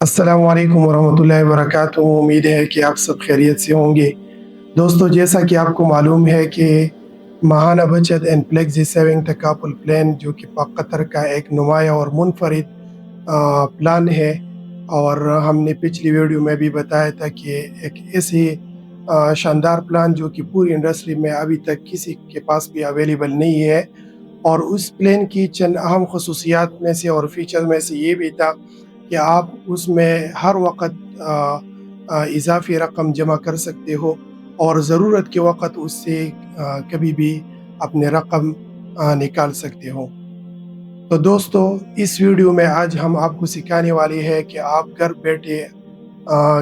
अस्सलाम वालेकुम वरहमतुल्लाहि वबरकातुहू। उम्मीद है कि आप सब खैरियत से होंगे। दोस्तों, जैसा कि आपको मालूम है कि महाना बचत and flexi saving takaful plan जो कि पाक कतर का एक नुमाया और मुनफरिद प्लान है, और हमने पिछली वीडियो में भी बताया था कि एक ऐसी शानदार प्लान जो कि पूरी इंडस्ट्री में अभी तक किसी के पास भी अवेलेबल नहीं है। और उस प्लान की चंद अहम खसूसियात में से और फीचर में से ये भी था कि आप उसमें हर वक़्त इज़ाफ़ी रक़म जमा कर सकते हो और ज़रूरत के वक़्त उससे कभी भी अपने रक़म निकाल सकते हो। तो दोस्तों, इस वीडियो में आज हम आपको सिखाने वाले हैं कि आप घर बैठे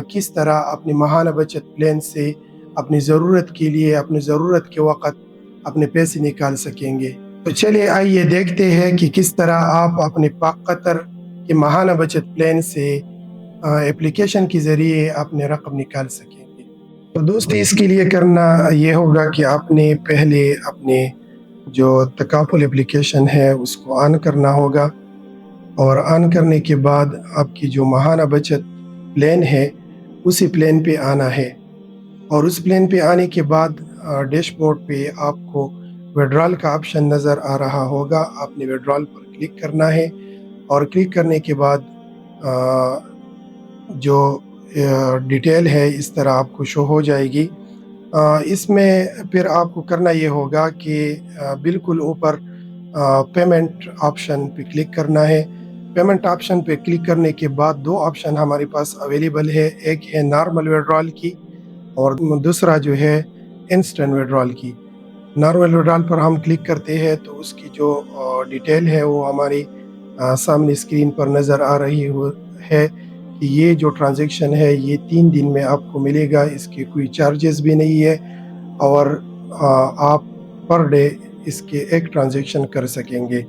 किस तरह अपनी माहाना बचत प्लान से अपनी ज़रूरत के लिए, अपनी ज़रूरत के वक़्त अपने पैसे निकाल सकेंगे। तो चलिए आइए देखते हैं कि किस तरह आप अपने पाक कतर के माहाना बचत प्लान से एप्लीकेशन के ज़रिए अपने रक़म निकाल सकेंगे। तो दोस्तों, इसके लिए करना ये होगा कि आपने पहले अपने जो तकाफुल एप्लीकेशन है उसको ऑन करना होगा, और ऑन करने के बाद आपकी जो माहाना बचत प्लान है उसी प्लान पे आना है। और उस प्लान पे आने के बाद डैशबोर्ड पे आपको विड्रॉल का ऑप्शन नज़र आ रहा होगा। आपने विड्रॉल पर क्लिक करना है, और क्लिक करने के बाद जो डिटेल है इस तरह आपको शो हो जाएगी। इसमें फिर आपको करना ये होगा कि बिल्कुल ऊपर पेमेंट ऑप्शन पे क्लिक करना है। पेमेंट ऑप्शन पे क्लिक करने के बाद दो ऑप्शन हमारे पास अवेलेबल है, एक है नॉर्मल विड्रॉल की और दूसरा जो है इंस्टेंट विड्रॉल की। नॉर्मल विड्रॉल पर हम क्लिक करते हैं तो उसकी जो डिटेल है वो हमारी सामने स्क्रीन पर नज़र आ रही है कि ये जो ट्रांज़ैक्शन है ये 3 दिन में आपको मिलेगा, इसके कोई चार्जेस भी नहीं है, और आप पर डे इसके एक ट्रांज़ैक्शन कर सकेंगे।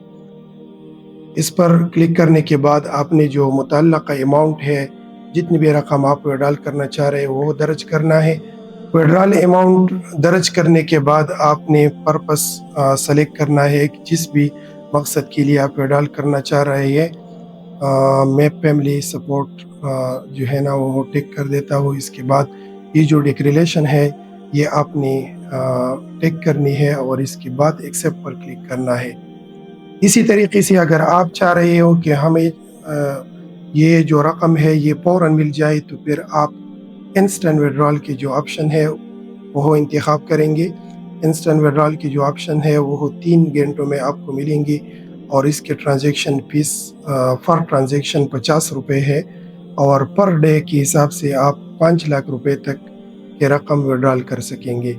इस पर क्लिक करने के बाद आपने जो मुतल्लका अमाउंट है, जितनी भी रकम आप विड्रॉल करना चाह रहे हो वो दर्ज करना है। विड्रॉल अमाउंट दर्ज करने के बाद आपने पर्पस सेलेक्ट करना है कि जिस भी मकसद के लिए आप विड्रॉल करना चाह रहे हैं। मैं फैमिली सपोर्ट जो है ना वो टिक कर देता हूँ। इसके बाद ये जो डिक्लेरेशन है ये आपने टिक करनी है, और इसके बाद एक्सेप्ट पर क्लिक करना है। इसी तरीके से अगर आप चाह रहे हो कि हमें ये जो रकम है ये फ़ौरन मिल जाए, तो फिर आप इंस्टेंट विड्रॉल की जो ऑप्शन है वो इंतखाब करेंगे। इंस्टेंट विड्रॉल की जो ऑप्शन है वो 3 घंटों में आपको मिलेंगी, और इसके ट्रांजैक्शन फ़ीस फॉर ट्रांजैक्शन 50 रुपये है, और पर डे के हिसाब से आप 5 लाख रुपए तक की रकम विड्रॉल कर सकेंगे।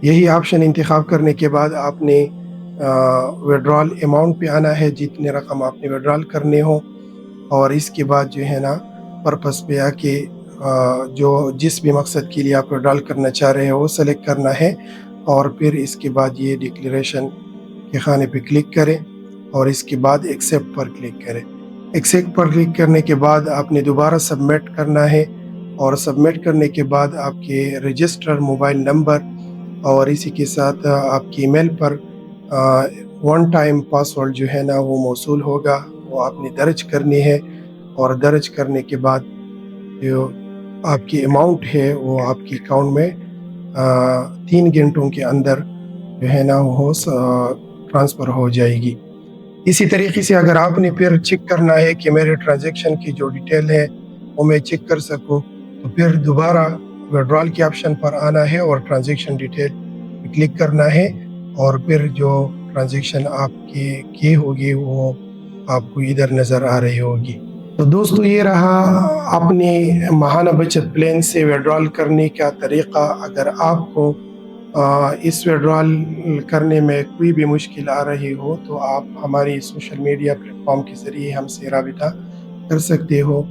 यही ऑप्शन इंतखाब करने के बाद आपने विड्रॉल अमाउंट पे आना है, जितने रकम आपने विड्रॉल करने हो, और इसके बाद जो है ना पर्पस पे आके जो जिस भी मकसद के लिए आप विड्रॉल करना चाह रहे हो वो सेलेक्ट करना है, और फिर इसके बाद ये डिक्लेरेशन के खाने पे क्लिक करें, और इसके बाद एक्सेप्ट पर क्लिक करें। एक्सेप्ट पर क्लिक करने के बाद आपने दोबारा सबमिट करना है, और सबमिट करने के बाद आपके रजिस्टर्ड मोबाइल नंबर और इसी के साथ आपकी ईमेल पर वन टाइम पासवर्ड जो है ना वो मौसूल होगा, वो आपने दर्ज करनी है, और दर्ज करने के बाद जो आपकी अमाउंट है वो आपके अकाउंट में 3 घंटों के अंदर जो है ना वो ट्रांसफ़र हो जाएगी। इसी तरीके से अगर आपने फिर चेक करना है कि मेरे ट्रांज़ैक्शन की जो डिटेल है वो मैं चेक कर सकूँ, तो फिर दोबारा विड्रॉल के ऑप्शन पर आना है और ट्रांज़ैक्शन डिटेल पे क्लिक करना है, और फिर जो ट्रांज़ैक्शन आपकी की होगी वो आपको इधर नज़र आ रही होगी। तो दोस्तों, ये रहा अपने माहाना बचत प्लान से विड्रॉल करने का तरीक़ा। अगर आपको इस विड्रॉल करने में कोई भी मुश्किल आ रही हो तो आप हमारी सोशल मीडिया प्लेटफॉर्म के ज़रिए हमसे राबिता कर सकते हो।